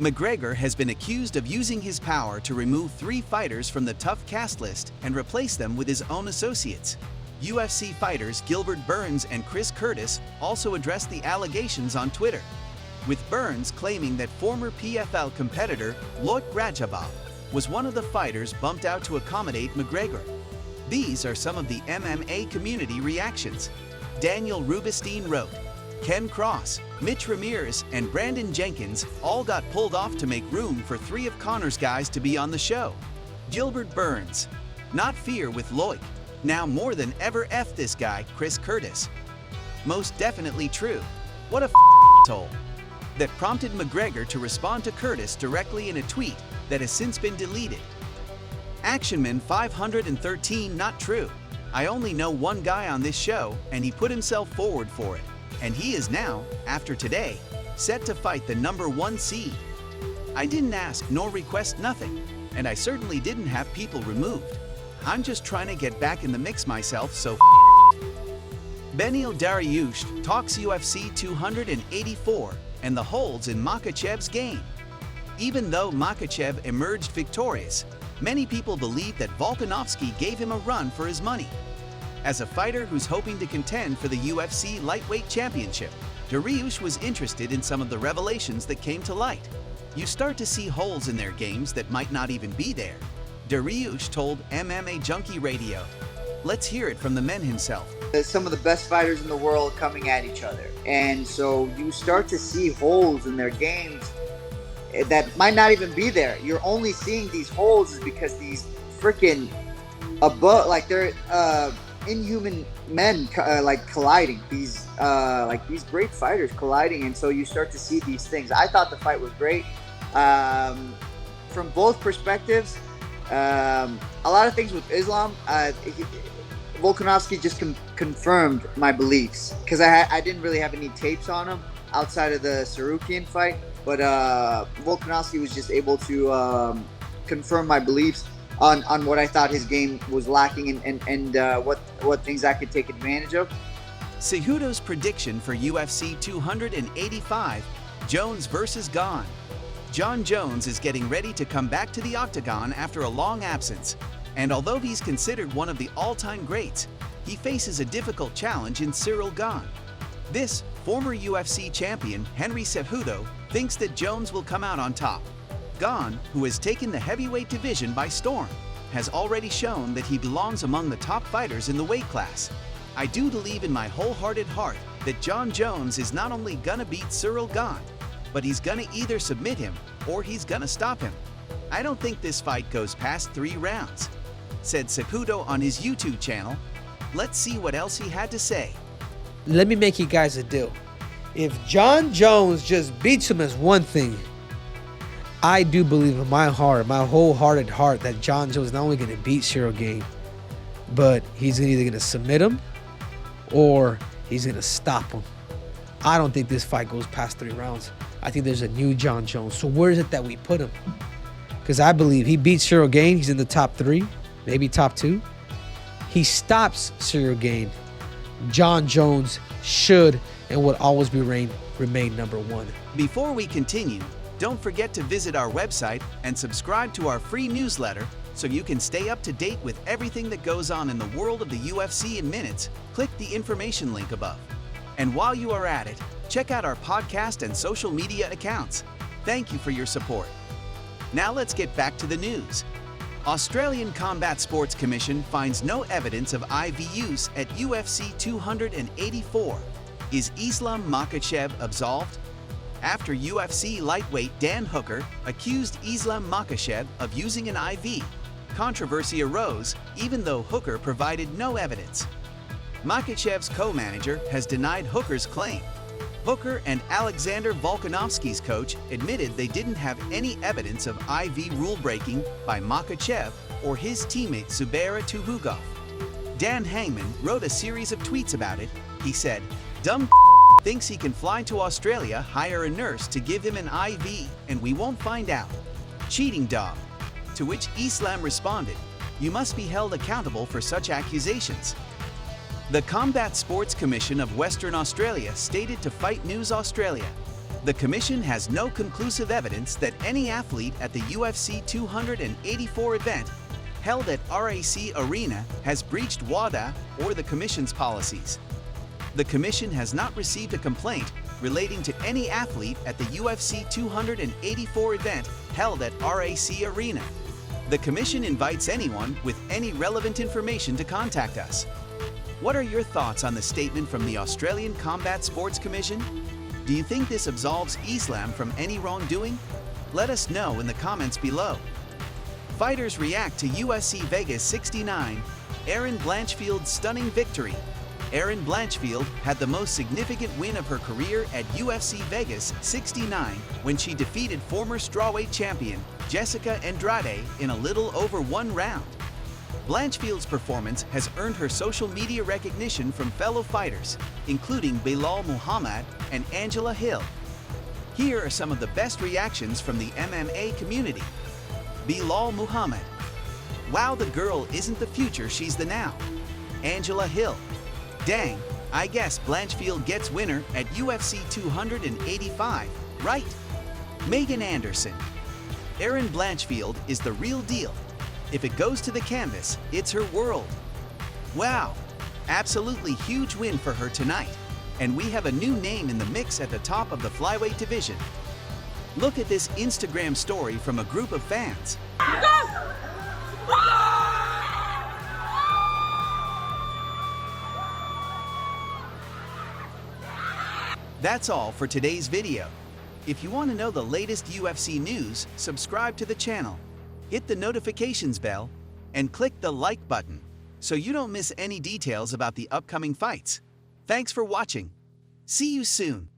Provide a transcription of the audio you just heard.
McGregor has been accused of using his power to remove 3 fighters from the TUF cast list and replace them with his own associates. UFC fighters Gilbert Burns and Chris Curtis also addressed the allegations on Twitter, with Burns claiming that former PFL competitor Loic Radzhabov was one of the fighters bumped out to accommodate McGregor. These are some of the MMA community reactions. Daniel Rubinstein wrote, Ken Cross, Mitch Ramirez, and Brandon Jenkins all got pulled off to make room for 3 of Conor's guys to be on the show. Gilbert Burns, not fear with Loic. Now more than ever F this guy, Chris Curtis. Most definitely true. What a asshole. That prompted McGregor to respond to Curtis directly in a tweet that has since been deleted. Actionman 513 not true. I only know one guy on this show and he put himself forward for it. And he is now, after today, set to fight the #1 seed. I didn't ask nor request nothing, and I certainly didn't have people removed. I'm just trying to get back in the mix myself, so Beneil Dariush talks UFC 284 and the holds in Makhachev's Gane. Even though Makhachev emerged victorious, many people believe that Volkanovski gave him a run for his money. As a fighter who's hoping to contend for the UFC lightweight championship, Dariush was interested in some of the revelations that came to light. You start to see holes in their games that might not even be there. Dariush told MMA Junkie Radio. Let's hear it from the man himself. Some of the best fighters in the world coming at each other. And so you start to see holes in their games that might not even be there. You're only seeing these holes is because these freaking they're inhuman men colliding. These great fighters colliding, and so you start to see these things. I thought the fight was great from both perspectives. A lot of things with Islam. Volkanovski just confirmed my beliefs because I didn't really have any tapes on him outside of the Sarukian fight, but Volkanovski was just able to confirm my beliefs on what I thought his game was lacking and what things I could take advantage of. Cejudo's prediction for UFC 285, Jones versus Gane. Jon Jones is getting ready to come back to the octagon after a long absence, and although he's considered one of the all-time greats, he faces a difficult challenge in Cyril Gane. This former UFC champion, Henry Cejudo, thinks that Jones will come out on top. Gane, who has taken the heavyweight division by storm, has already shown that he belongs among the top fighters in the weight class. I do believe in my wholehearted heart that Jon Jones is not only gonna beat Cyril Gane, but he's gonna either submit him or he's gonna stop him. I don't think this fight goes past 3 rounds, said Cejudo on his YouTube channel. Let's see what else he had to say. Let me make you guys a deal. If Jon Jones just beats him as one thing, I do believe in my heart, my wholehearted heart, that Jon Jones is not only going to beat Cyril Gane, but he's either going to submit him or he's going to stop him. I don't think this fight goes past 3 rounds. I think there's a new Jon Jones. So where is it that we put him? Because I believe he beats Cyril Gane, he's in the top 3, maybe top 2. He stops Cyril Gane. Jon Jones should and would always remain #1. Before we continue, don't forget to visit our website and subscribe to our free newsletter so you can stay up to date with everything that goes on in the world of the UFC in minutes. Click the information link above. And while you are at it, check out our podcast and social media accounts. Thank you for your support. Now let's get back to the news. Australian Combat Sports Commission finds no evidence of IV use at UFC 284. Is Islam Makhachev absolved? After UFC lightweight Dan Hooker accused Islam Makhachev of using an IV, controversy arose even though Hooker provided no evidence. Makhachev's co-manager has denied Hooker's claim. Hooker and Alexander Volkanovski's coach admitted they didn't have any evidence of IV rule-breaking by Makhachev or his teammate Zubaira Tukhugov. Dan Hangman wrote a series of tweets about it. He said, "Dumb thinks he can fly to Australia, hire a nurse to give him an IV, and we won't find out. Cheating dog." To which Islam responded, "You must be held accountable for such accusations." The Combat Sports Commission of Western Australia stated to Fight News Australia, The commission has no conclusive evidence that any athlete at the UFC 284 event held at RAC Arena has breached WADA or the commission's policies. The commission has not received a complaint relating to any athlete at the UFC 284 event held at RAC Arena. The commission invites anyone with any relevant information to contact us. What are your thoughts on the statement from the Australian Combat Sports Commission? Do you think this absolves Islam from any wrongdoing? Let us know in the comments below. Fighters react to UFC Vegas 69, Erin Blanchfield's stunning victory. Erin Blanchfield had the most significant win of her career at UFC Vegas 69 when she defeated former strawweight champion Jessica Andrade in a little over 1 round. Blanchfield's performance has earned her social media recognition from fellow fighters, including Beneil Muhammad and Angela Hill. Here are some of the best reactions from the MMA community. Beneil Muhammad: "Wow, the girl isn't the future, she's the now." Angela Hill: "Dang, I guess Blanchfield gets winner at UFC 285, right?" Megan Anderson: "Erin Blanchfield is the real deal. If it goes to the canvas, it's her world. Wow, absolutely huge win for her tonight. And we have a new name in the mix at the top of the flyweight division." Look at this Instagram story from a group of fans. That's all for today's video. If you want to know the latest UFC news, subscribe to the channel, hit the notifications bell, and click the like button so you don't miss any details about the upcoming fights. Thanks for watching. See you soon.